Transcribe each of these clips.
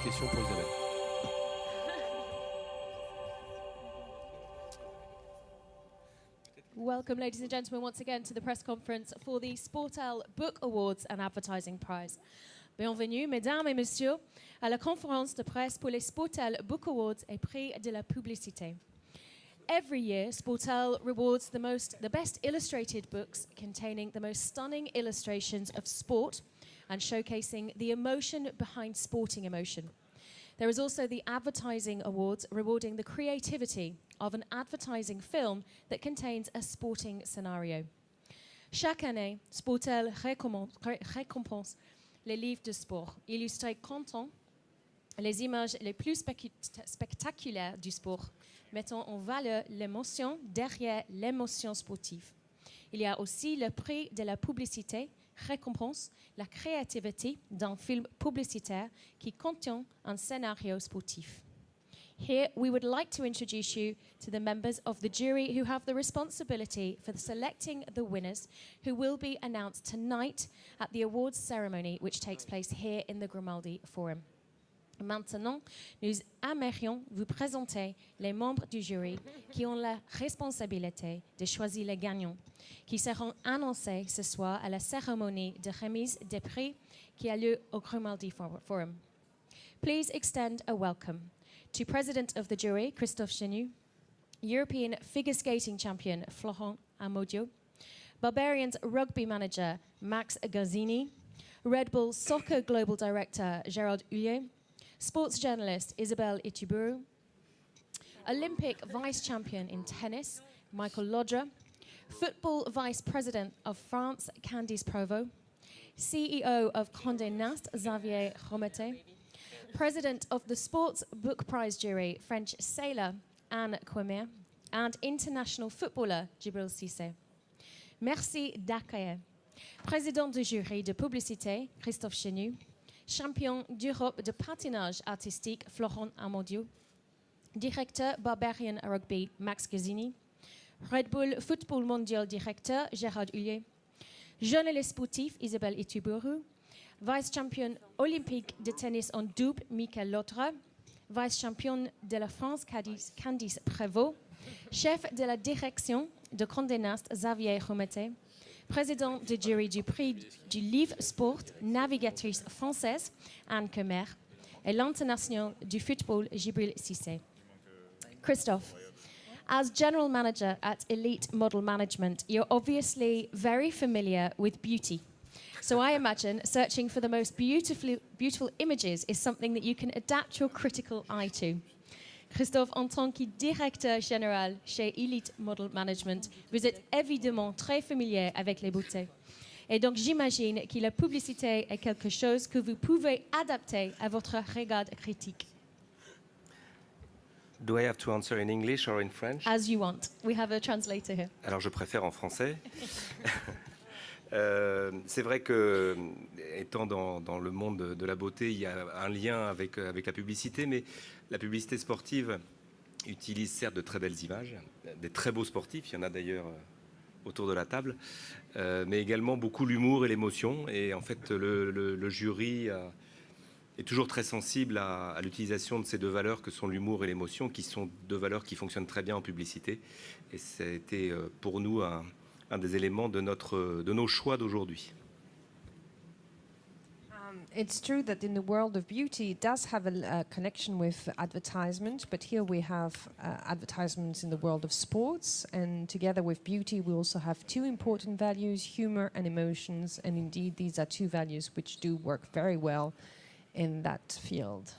question pour Isabelle. Welcome, ladies and gentlemen, once again to the press conference for the Sportel Book Awards and Advertising Prize. Bienvenue, mesdames et messieurs, à la conférence de presse pour les Sportel Book Awards et prix de la publicité. Every year, Sportel rewards the best illustrated books containing the most stunning illustrations of sport and showcasing the emotion behind sporting emotion. There is also the Advertising Awards, rewarding the creativity of an advertising film that contains a sporting scenario. Chaque année, Sportel récompense les livres de sport, illustrés comptant les images les plus spectaculaires du sport, mettant en valeur l'émotion derrière l'émotion sportive. Il y a aussi le prix de la publicité, récompense la créativité d'un film publicitaire qui contient un scénario sportif. Here, we would like to introduce you to the members of the jury who have the responsibility for selecting the winners, who will be announced tonight at the awards ceremony, which takes place here in the Grimaldi Forum. Maintenant, nous aimerions vous présenter les membres du jury qui ont la responsabilité de choisir les gagnants, qui seront annoncés ce soir à la cérémonie de remise des prix qui a lieu au Grimaldi Forum. Please extend a welcome to President of the Jury, Christophe Chenu, European Figure Skating Champion, Florent Amodio, Barbarians Rugby Manager, Max Gazzini, Red Bull Soccer Global Director, Gérard Huillet, Sports journalist Isabelle Ituburu, Olympic Vice Champion in tennis, Michael Lodra, Football Vice President of France, Candice Provost, CEO of Condé Nast, Xavier Romete, President of the Sports Book Prize Jury, French sailor Anne Quemer, and international footballer Djibril Cissé. Merci d'accueillir. Président du jury de publicité, Christophe Chenu, Champion d'Europe de patinage artistique, Florent Amodio, Directeur Barbarian Rugby, Max Gazzini, Red Bull Football Mondial Directeur, Gérard Huillet, Journaliste sportif, Isabelle Ituburu, Vice-Champion olympique de tennis en double, Michael Lodra, Vice-Champion de la France, Candice Prévost, Chef de la direction de Condé Nast, Xavier Romete, Président du jury du prix du livre sport, navigatrice française, Anne Quemer, et l'international du football, Djibril Cissé. Christophe, as General Manager at Elite Model Management, you're obviously very familiar with beauty. So I imagine searching for the most beautiful images is something that you can adapt your critical eye to. Christophe, en tant que directeur général chez Elite Model Management, vous êtes évidemment très familier avec les beautés. Et donc j'imagine que la publicité est quelque chose que vous pouvez adapter à votre regard critique. Do I have to answer in English or in French? As you want. We have a translator here. Alors je préfère en français. C'est vrai que, étant dans le monde de la beauté, il y a un lien avec la publicité, mais la publicité sportive utilise certes de très belles images, des très beaux sportifs, il y en a d'ailleurs autour de la table, mais également beaucoup l'humour et l'émotion. Et en fait, le jury est toujours très sensible à l'utilisation de ces deux valeurs que sont l'humour et l'émotion, qui sont deux valeurs qui fonctionnent très bien en publicité. Et ça a été pour nous un des éléments de nos choix d'aujourd'hui. It's true that in the world of beauty, it does have a connection with advertisement, but here we have advertisements in the world of sports, and together with beauty, we also have two important values, humor and emotions, and indeed, these are two values which do work very well in that field.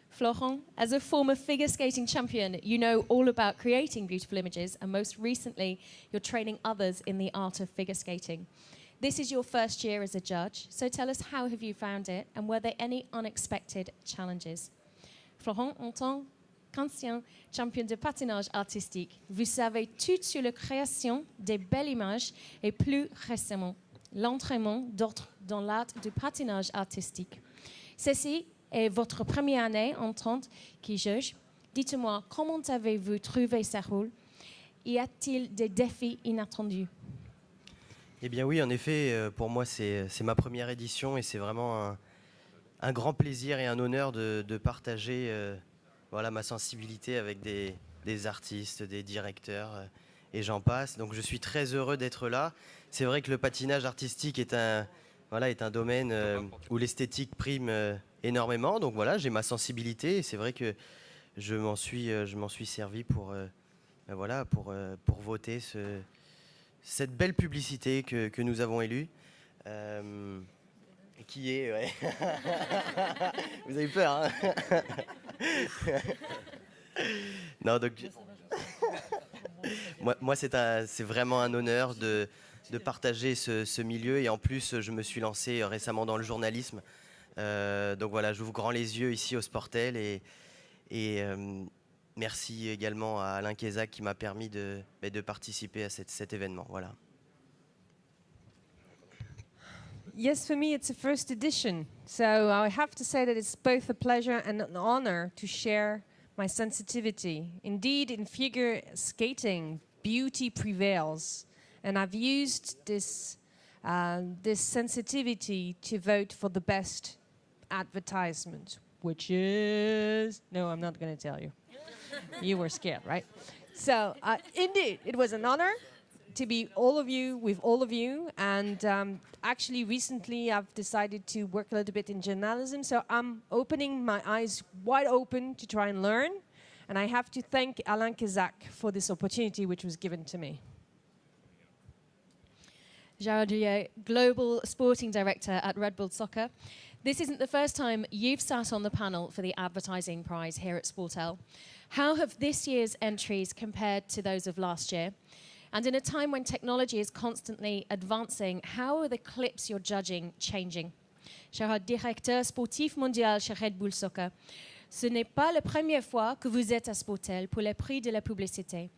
Florent, as a former figure skating champion, you know all about creating beautiful images, and most recently, you're training others in the art of figure skating. This is your first year as a judge, so tell us how have you found it, and were there any unexpected challenges? Florent, en tant qu'ancien champion de patinage artistique, vous savez tout sur la création des belles images et plus récemment, l'entraînement d'autres dans l'art du patinage artistique. Ceci est votre première année en tant que juge. Dites-moi, comment avez-vous trouvé ce rôle? Y a-t-il des défis inattendus? Eh bien oui, en effet, pour moi, c'est ma première édition et c'est vraiment un grand plaisir et un honneur de partager voilà, ma sensibilité avec des artistes, des directeurs et j'en passe. Donc je suis très heureux d'être là. C'est vrai que le patinage artistique est un domaine où l'esthétique prime énormément. Donc voilà, j'ai ma sensibilité et c'est vrai que je m'en suis servi pour voter cette belle publicité que nous avons élue. Qui est... Ouais. Vous avez peur, hein? Non, donc... moi c'est vraiment un honneur de partager ce milieu. Et en plus, je me suis lancé récemment dans le journalisme. Donc voilà, j'ouvre grand les yeux ici au Sportel. Et merci également à Alain Kézac qui m'a permis de participer à cet événement. Voilà. Yes, for me, it's a first edition. So I have to say that it's both a pleasure and an honor to share my sensitivity. Indeed, in figure skating, beauty prevails. And I've used this sensitivity to vote for the best advertisement, which is... No, I'm not going to tell you. You were scared, right? So indeed, it was an honor to be with all of you. And actually, recently, I've decided to work a little bit in journalism. So I'm opening my eyes wide open to try and learn. And I have to thank Alain Kézac for this opportunity which was given to me. Gerard Douillet, Global Sporting Director at Red Bull Soccer. This isn't the first time you've sat on the panel for the Advertising Prize here at Sportel. How have this year's entries compared to those of last year? And in a time when technology is constantly advancing, how are the clips you're judging changing? Gerard, directeur sportif mondial chez Red Bull Soccer, ce n'est pas la première fois que vous êtes à Sportel pour les prix de la publicité.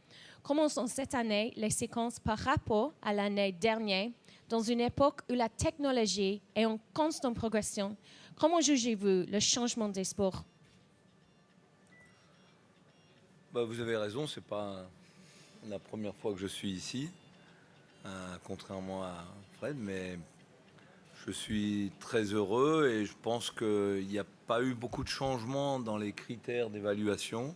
Comment sont cette année les séquences par rapport à l'année dernière, dans une époque où la technologie est en constante progression? Comment jugez-vous le changement des sports? Vous avez raison, c'est pas la première fois que je suis ici, contrairement à Fred, mais je suis très heureux et je pense qu'il n'y a pas eu beaucoup de changements dans les critères d'évaluation.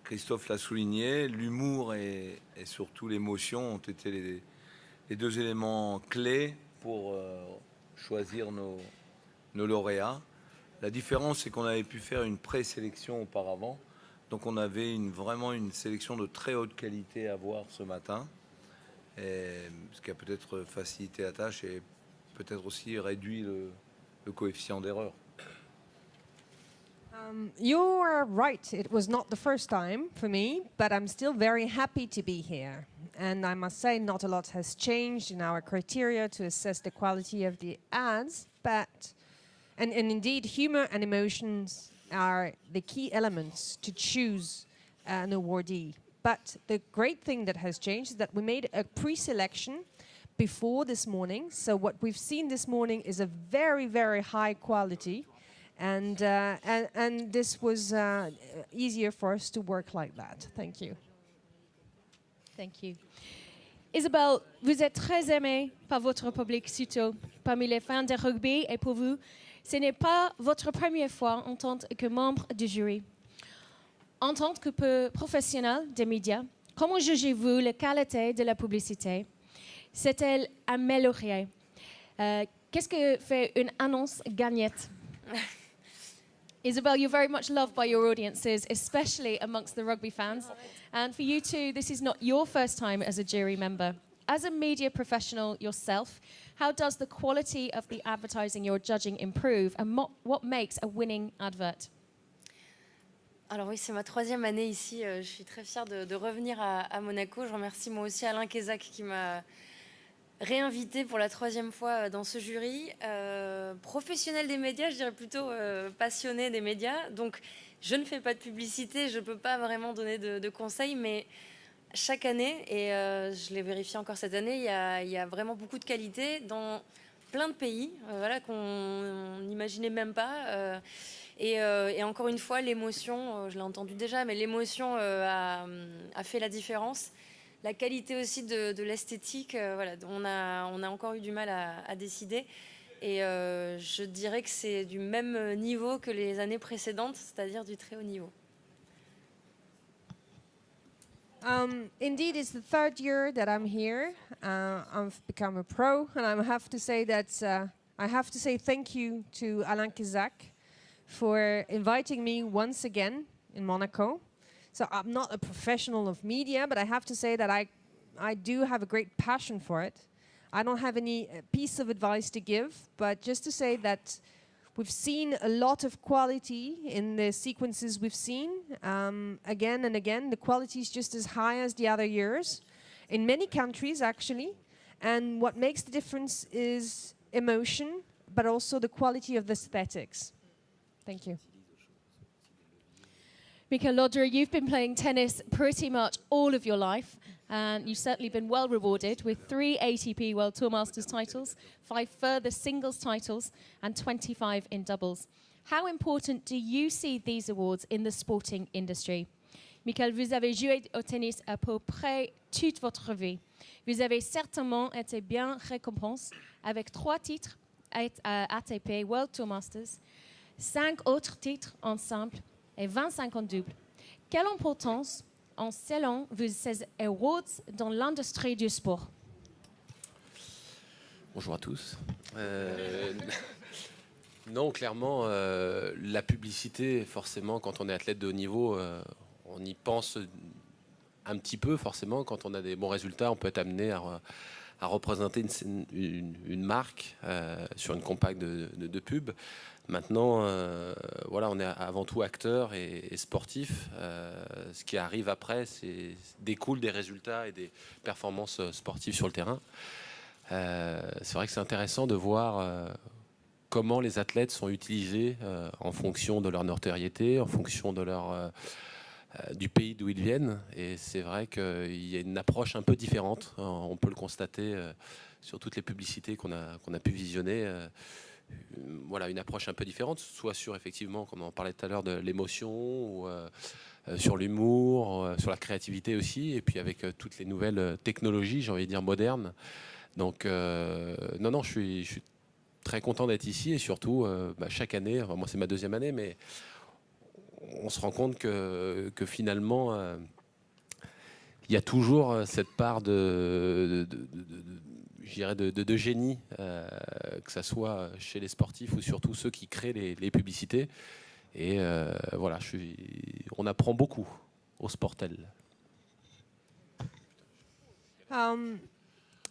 Christophe l'a souligné, l'humour et surtout l'émotion ont été les deux éléments clés pour choisir nos lauréats. La différence, c'est qu'on avait pu faire une présélection auparavant. Donc on avait vraiment une sélection de très haute qualité à voir ce matin, ce qui a peut-être facilité la tâche et peut-être aussi réduit le coefficient d'erreur. You're right, it was not the first time for me, but I'm still very happy to be here. And I must say not a lot has changed in our criteria to assess the quality of the ads, but and indeed humor and emotions are the key elements to choose an awardee. But the great thing that has changed is that we made a pre-selection before this morning. So what we've seen this morning is a very, very high quality. And this was easier for us to work like that. Thank you. Thank you. Isabelle, vous êtes très aimée par votre public surtout parmi les fans de rugby et pour vous, ce n'est pas votre première fois en tant que membre du jury. En tant que professionnel des médias, comment jugez-vous la qualité de la publicité? S'est-elle améliorée? Qu'est-ce que fait une annonce gagnante? Isabelle, you're very much loved by your audiences, especially amongst the rugby fans. And for you too, this is not your first time as a jury member. As a media professional yourself, how does the quality of the advertising you're judging improve, and what makes a winning advert? Alors oui, c'est ma 3e année ici. Je suis très fière de revenir à Monaco. Je remercie moi aussi Alain Kézac qui m'a réinvité pour la 3e fois dans ce jury. Professionnel des médias, je dirais plutôt passionné des médias. Donc je ne fais pas de publicité, je ne peux pas vraiment donner de conseils, mais chaque année, et je l'ai vérifié encore cette année, il y a vraiment beaucoup de qualité dans plein de pays qu'on n'imaginait même pas. Et encore une fois, l'émotion, je l'ai entendu déjà, mais l'émotion a fait la différence. La qualité aussi de l'esthétique, on a encore eu du mal à décider. Et je dirais que c'est du même niveau que les années précédentes, c'est-à-dire du très haut niveau. Indeed, it's the third year that I'm here. I've become a pro, and I have to say that I have to say thank you to Alain Kizak for inviting me once again in Monaco. So I'm not a professional of media, but I have to say that I do have a great passion for it. I don't have any piece of advice to give, but just to say that we've seen a lot of quality in the sequences we've seen. Again and again, the quality is just as high as the other years, in many countries actually. And what makes the difference is emotion, but also the quality of the aesthetics. Thank you. Mikael Lodra, you've been playing tennis pretty much all of your life, and you've certainly been well rewarded with 3 ATP World Tour Masters titles, 5 further singles titles, and 25 in doubles. How important do you see these awards in the sporting industry? Mikael, vous avez joué au tennis à peu près toute votre vie. Vous avez certainement été bien récompensé avec 3 titres ATP World Tour Masters, 5 autres titres en simple et 25 en double. Quelle importance ont selon vous ces awards dans l'industrie du sport? Bonjour à tous. Non, clairement, la publicité, forcément, quand on est athlète de haut niveau, on y pense un petit peu, forcément. Quand on a des bons résultats, on peut être amené à représenter une marque sur une campagne de pub. Maintenant, voilà, on est avant tout acteur et sportif. Ce qui arrive après, découle des résultats et des performances sportives sur le terrain. C'est vrai que c'est intéressant de voir comment les athlètes sont utilisés en fonction de leur notoriété, en fonction de du pays d'où ils viennent. Et c'est vrai qu'il y a une approche un peu différente. On peut le constater sur toutes les publicités qu'on a pu visionner. Voilà, une approche un peu différente, soit sur, effectivement, comme on en parlait tout à l'heure, de l'émotion, ou sur l'humour, sur la créativité aussi, et puis avec toutes les nouvelles technologies, j'ai envie de dire modernes. Donc, non, je suis très content d'être ici, et surtout, chaque année, enfin, moi c'est ma 2e année, mais on se rend compte que finalement, il y a toujours cette part de génie, que ça soit chez les sportifs ou surtout ceux qui créent les publicités. Et voilà, on apprend beaucoup au Sportel.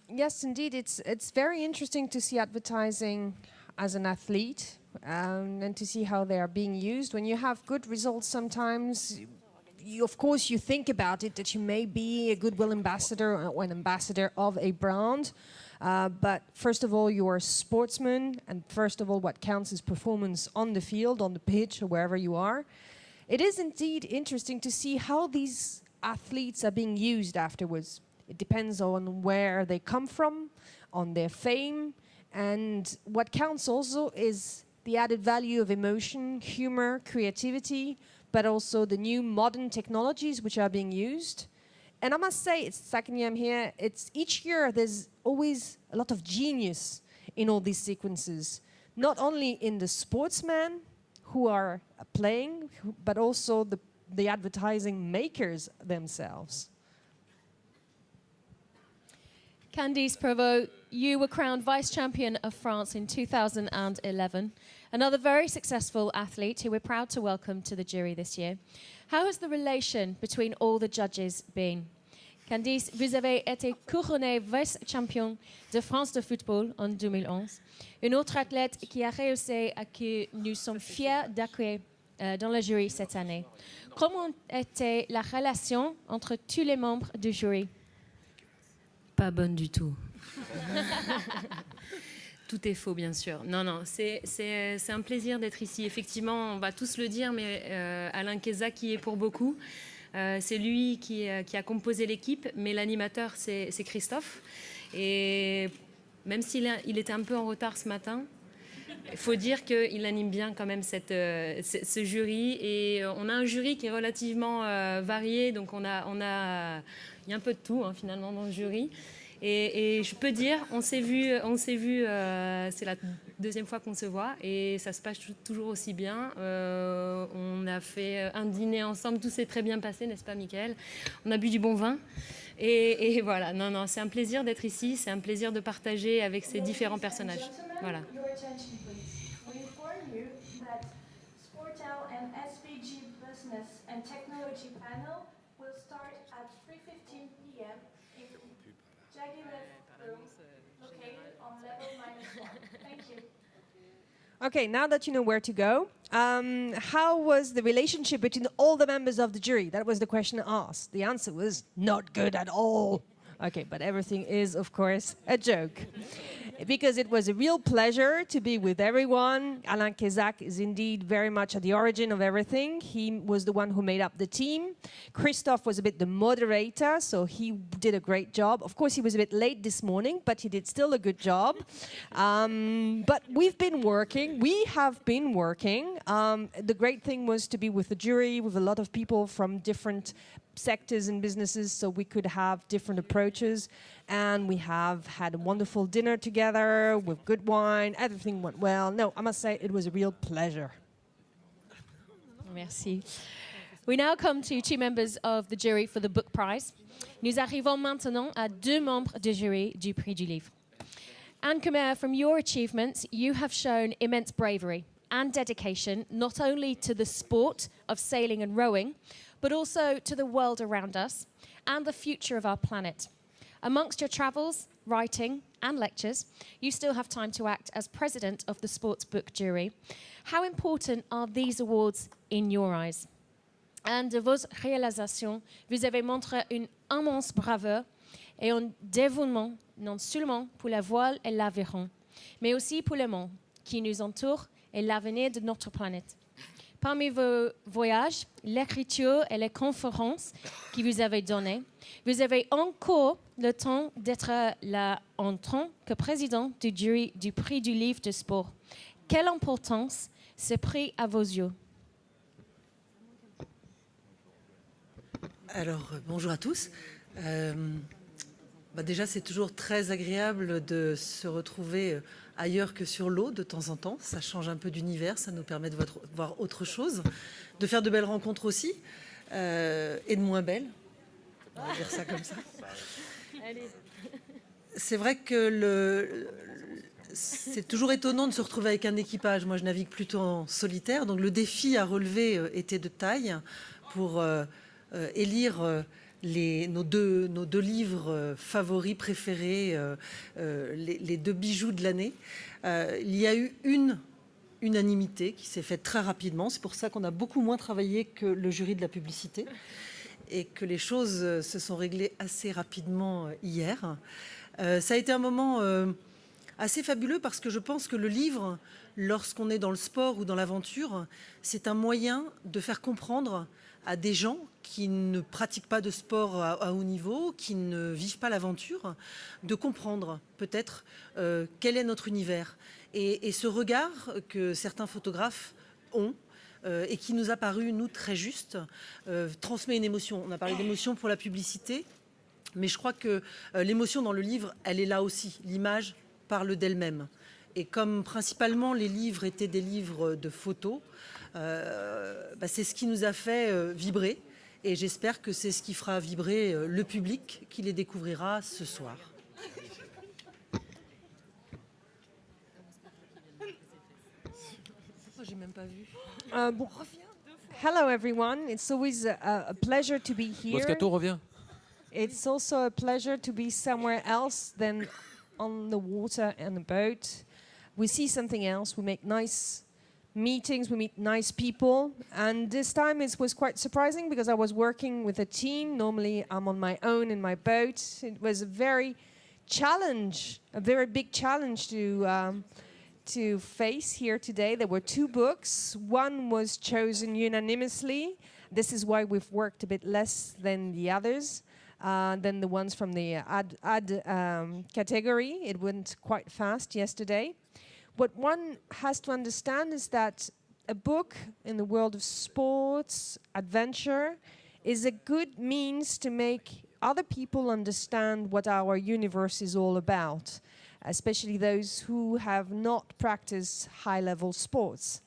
Yes, indeed, it's very interesting to see advertising as an athlete and to see how they are being used. When you have good results, sometimes of course you think about it, that you may be a goodwill ambassador or an ambassador of a brand. But first of all, you are a sportsman, and first of all, what counts is performance on the field, on the pitch, or wherever you are. It is indeed interesting to see how these athletes are being used afterwards. It depends on where they come from, on their fame, and what counts also is the added value of emotion, humor, creativity, but also the new modern technologies which are being used. And I must say, it's the second year I'm here, each year there's always a lot of genius in all these sequences, not only in the sportsmen who are playing, but also the advertising makers themselves. Candice Provost, you were crowned Vice Champion of France in 2011, another very successful athlete who we're proud to welcome to the jury this year. How has the relation between all the judges been? Candice, vous avez été couronnée Vice-Champion de France de football en 2011, une autre athlète qui a réussi à que nous sommes fiers d'accueillir dans le jury cette année. Comment était la relation entre tous les membres du jury? Pas bonne du tout. Tout est faux, bien sûr. Non, c'est un plaisir d'être ici. Effectivement, on va tous le dire, mais Alain Kizak qui est pour beaucoup. C'est lui qui a composé l'équipe, mais l'animateur, c'est Christophe. Et même s'il était un peu en retard ce matin, il faut dire qu'il anime bien quand même ce jury. Et on a un jury qui est relativement varié, donc il y a un peu de tout finalement dans le jury. Et je peux dire, on s'est vu, c'est la deuxième fois qu'on se voit et ça se passe toujours aussi bien. On a fait un dîner ensemble, tout s'est très bien passé, n'est-ce pas, Mickaël? On a bu du bon vin. Et voilà, non, c'est un plaisir d'être ici, c'est un plaisir de partager avec ces différents personnages. Voilà. Okay, now that you know where to go, how was the relationship between all the members of the jury? That was the question asked. The answer was not good at all. Okay, but everything is, of course, a joke. Because it was a real pleasure to be with everyone. Alain Kezak is indeed very much at the origin of everything. He was the one who made up the team. Christophe was a bit the moderator, so he did a great job. Of course, he was a bit late this morning, but he did still a good job. But we have been working. The great thing was to be with the jury, with a lot of people from different sectors and businesses, so we could have different approaches. And we have had a wonderful dinner together with good wine. Everything went well. No, I must say it was a real pleasure. Merci. We now come to two members of the jury for the book prize. Nous arrivons maintenant à deux membres du jury du prix du livre. Anne Comer, from your achievements, you have shown immense bravery and dedication, not only to the sport of sailing and rowing, but also to the world around us and the future of our planet. Amongst your travels, writing, and lectures, you still have time to act as president of the sports book jury. How important are these awards in your eyes? And de vos réalisations, vous avez montré une immense bravoure et un dévouement non seulement pour la voile et l'aviron, mais aussi pour le monde qui nous entoure et l'avenir de notre planète. Parmi vos voyages, l'écriture et les conférences que vous avez données, vous avez encore le temps d'être là en tant que président du jury du prix du livre de sport. Quelle importance ce prix à vos yeux? Alors, bonjour à tous. Déjà, c'est toujours très agréable de se retrouver ailleurs que sur l'eau de temps en temps. Ça change un peu d'univers, ça nous permet de voir autre chose, de faire de belles rencontres aussi, et de moins belles. On va dire ça comme ça. C'est vrai que c'est toujours étonnant de se retrouver avec un équipage. Moi, je navigue plutôt en solitaire, donc le défi à relever était de taille pour élire nos deux livres favoris, préférés, les deux bijoux de l'année. Il y a eu une unanimité qui s'est faite très rapidement. C'est pour ça qu'on a beaucoup moins travaillé que le jury de la publicité et que les choses se sont réglées assez rapidement hier. Ça a été un moment assez fabuleux parce que je pense que le livre, lorsqu'on est dans le sport ou dans l'aventure, c'est un moyen de faire comprendre à des gens qui ne pratiquent pas de sport à haut niveau, qui ne vivent pas l'aventure, de comprendre peut-être quel est notre univers. Et ce regard que certains photographes ont et qui nous a paru, nous, très juste, transmet une émotion. On a parlé d'émotion pour la publicité, mais je crois que l'émotion dans le livre, elle est là aussi. L'image parle d'elle-même. Et comme principalement les livres étaient des livres de photos, c'est ce qui nous a fait vibrer. Et j'espère que c'est ce qui fera vibrer le public qui les découvrira ce soir. J'ai même pas vu. Hello, everyone. It's always a pleasure to be here. Moscato revient. It's also a pleasure to be somewhere else than on the water and a boat. We see something else. We make nice meetings, we meet nice people. And this time it was quite surprising because I was working with a team. Normally I'm on my own in my boat. It was a very big challenge to face here today. There were two books. One was chosen unanimously. This is why we've worked a bit less than the others. Than the ones from the ad category. It went quite fast yesterday. What one has to understand is that a book in the world of sports, adventure, is a good means to make other people understand what our universe is all about, especially those who have not practiced high-level sports.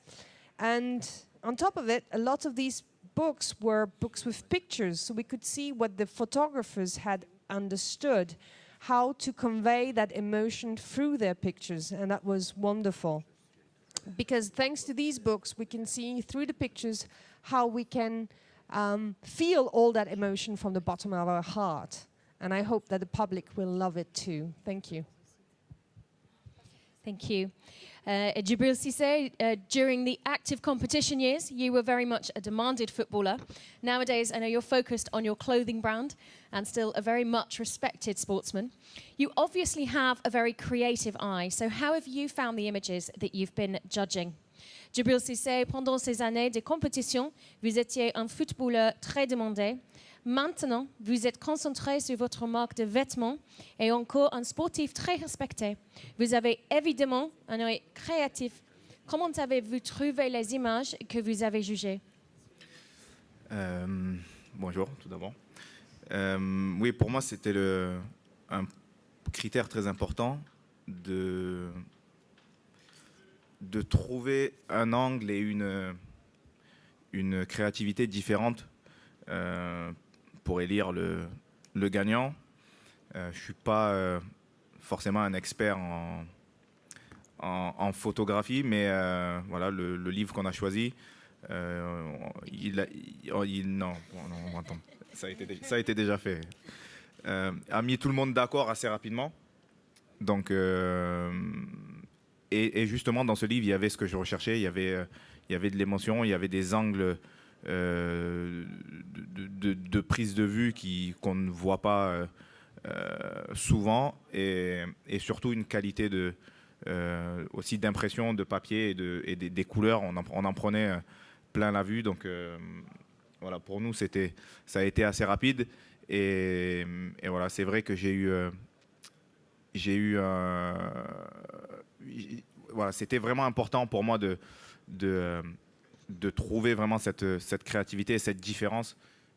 And on top of it, a lot of these books were books with pictures, so we could see what the photographers had understood, how to convey that emotion through their pictures, and that was wonderful. Because thanks to these books, we can see through the pictures how we can feel all that emotion from the bottom of our heart. And I hope that the public will love it too. Thank you. Thank you. Djibril Cissé, during the active competition years, you were very much a demanded footballer. Nowadays, I know you're focused on your clothing brand and still a very much respected sportsman. You obviously have a very creative eye. So how have you found the images that you've been judging? Djibril Cissé, pendant ces années de compétition, vous étiez un footballeur très demandé. Maintenant, vous êtes concentré sur votre marque de vêtements et encore un sportif très respecté. Vous avez évidemment un œil créatif. Comment avez-vous trouvé les images que vous avez jugées? Bonjour, tout d'abord. Oui, pour moi, c'était un critère très important de trouver un angle et une créativité différente pour élire le gagnant. Je ne suis pas forcément un expert en photographie, mais voilà, le livre qu'on a choisi, non, attends, ça a été déjà fait. A mis tout le monde d'accord assez rapidement. Donc, et justement, dans ce livre, il y avait ce que je recherchais. Il y avait de l'émotion, il y avait des angles de prise de vue qu'on ne voit pas souvent, et surtout une qualité aussi d'impression de papier et des couleurs. On en prenait plein la vue. Donc voilà, pour nous, ça a été assez rapide. Et voilà, c'est vrai que voilà, c'était vraiment important pour moi de trouver vraiment cette créativité et cette différence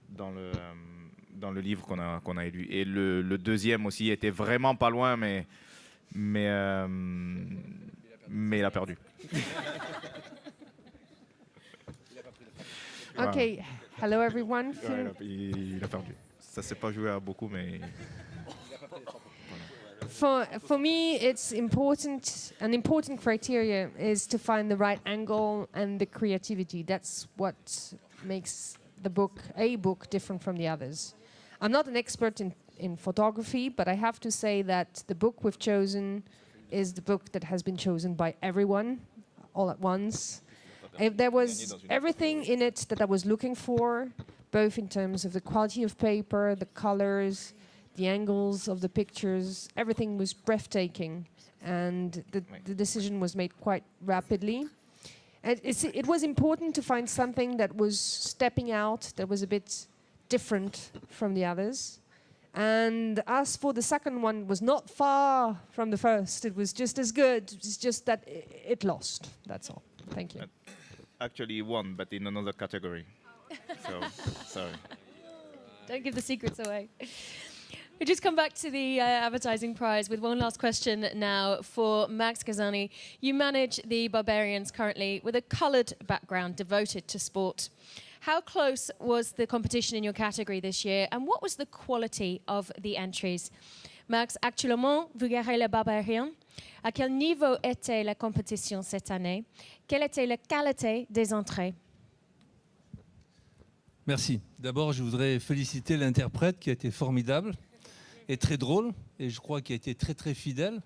dans le livre qu'on a lu. Et le deuxième aussi était vraiment pas loin, mais il a perdu. Okay, hello everyone. Ouais, il a perdu. Ça s'est pas joué à beaucoup, mais... For me, it's important. An important criteria is to find the right angle and the creativity. That's what makes a book different from the others. I'm not an expert in photography, but I have to say that the book we've chosen is the book that has been chosen by everyone all at once. There was everything in it that I was looking for, both in terms of the quality of paper, the colors, the angles of the pictures. Everything was breathtaking, and the decision was made quite rapidly. And it was important to find something that was stepping out, that was a bit different from the others. And as for the second one, was not far from the first. It was just as good. It's just that it lost. That's all. Thank you. Actually, it won, but in another category. So, sorry. Don't give the secrets away. We just come back to the advertising prize with one last question now for Max Gazani. You manage the Barbarians currently with a coloured background devoted to sport. How close was the competition in your category this year, and what was the quality of the entries? Max, actuellement, vous gérez les Barbarians. À quel niveau était la compétition cette année? Quelle était la qualité des entrées? Merci. D'abord, je voudrais féliciter l'interprète qui a été formidable et très drôle, et je crois qu'il a été très très fidèle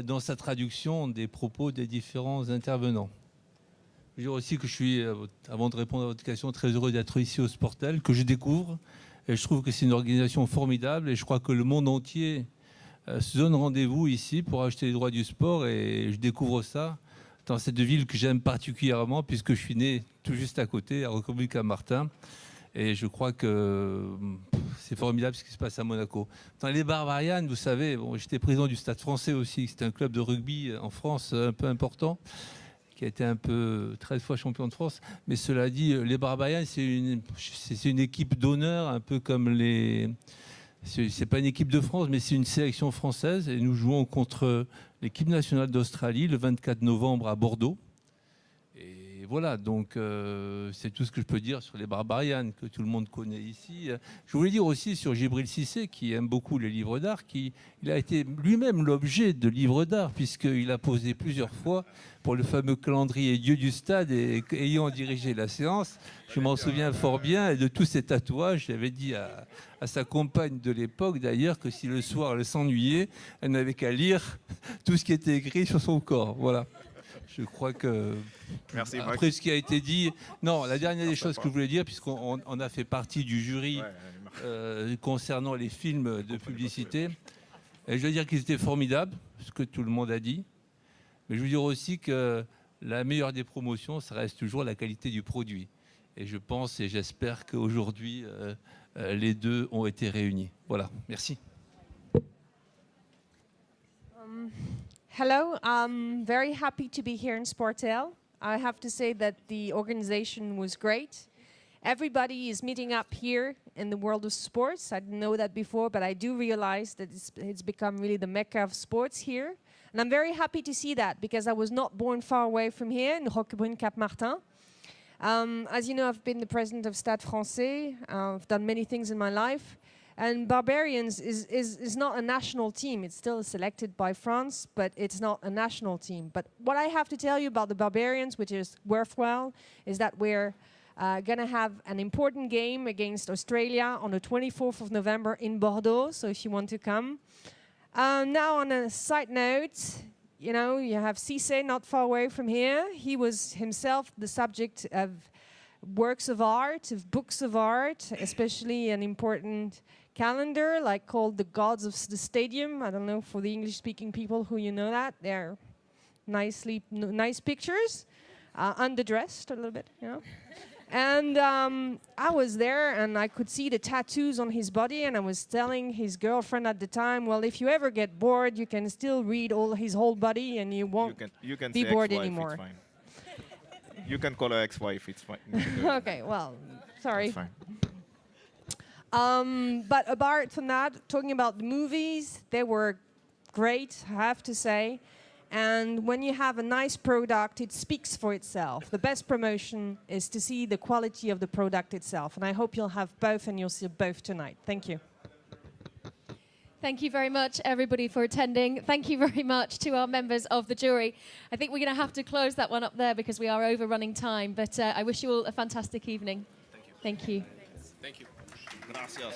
dans sa traduction des propos des différents intervenants. Je veux dire aussi que je suis, avant de répondre à votre question, très heureux d'être ici au Sportel, que je découvre, et je trouve que c'est une organisation formidable, et je crois que le monde entier se donne rendez-vous ici pour acheter les droits du sport, et je découvre ça dans cette ville que j'aime particulièrement, puisque je suis né tout juste à côté, à Recomique-à-Martin. Et je crois que c'est formidable ce qui se passe à Monaco. Dans les Barbarians, vous savez, j'étais président du Stade français aussi. C'est un club de rugby en France un peu important, qui a été un peu 13 fois champion de France. Mais cela dit, les Barbarians, c'est une équipe d'honneur, un peu comme les c'est pas une équipe de France, mais c'est une sélection française. Et nous jouons contre l'équipe nationale d'Australie le 24 novembre à Bordeaux. Et voilà, donc c'est tout ce que je peux dire sur les Barbarians, que tout le monde connaît ici. Je voulais dire aussi sur Djibril Cissé, qui aime beaucoup les livres d'art, il a été lui-même l'objet de livres d'art, puisqu'il a posé plusieurs fois pour le fameux calendrier Dieu du stade, et ayant dirigé la séance, je m'en souviens fort bien, et de tous ces tatouages, j'avais dit à sa compagne de l'époque, d'ailleurs, que si le soir elle s'ennuyait, elle n'avait qu'à lire tout ce qui était écrit sur son corps. Voilà. Je crois que, Merci, après ce qui a été dit... Non, la dernière des choses que je voulais dire, puisqu'on a fait partie du jury concernant les films de publicité, et je veux dire qu'ils étaient formidables, ce que tout le monde a dit, mais je veux dire aussi que la meilleure des promotions, ça reste toujours la qualité du produit. Et je pense et j'espère qu'aujourd'hui, les deux ont été réunis. Voilà, merci. Hello, I'm very happy to be here in Sportel. I have to say that the organization was great. Everybody is meeting up here in the world of sports. I didn't know that before, but I do realize that it's become really the mecca of sports here. And I'm very happy to see that because I was not born far away from here in Roquebrune, Cap-Martin. As you know, I've been the president of Stade Francais. I've done many things in my life. And Barbarians is not a national team. It's still selected by France, but it's not a national team. But what I have to tell you about the Barbarians, which is worthwhile, is that we're going to have an important game against Australia on the 24th of November in Bordeaux, so if you want to come. Now, on a side note, you know, you have Cissé not far away from here. He was himself the subject of works of art, of books of art, especially an important calendar like called The Gods of the Stadium. I don't know for the English-speaking people who you know that. They're nice pictures, underdressed a little bit, you know. And I was there and I could see the tattoos on his body, and I was telling his girlfriend at the time, well, if you ever get bored, you can still read his whole body and you won't be bored anymore. It's fine. You can call her ex-wife, it's fine. Okay, well, sorry. It's fine. But apart from that, talking about the movies, they were great, I have to say. And when you have a nice product, it speaks for itself. The best promotion is to see the quality of the product itself. And I hope you'll have both and you'll see both tonight. Thank you. Thank you very much, everybody, for attending. Thank you very much to our members of the jury. I think we're going to have to close that one up there because we are overrunning time. But I wish you all a fantastic evening. Thank you. Thank you. Gracias.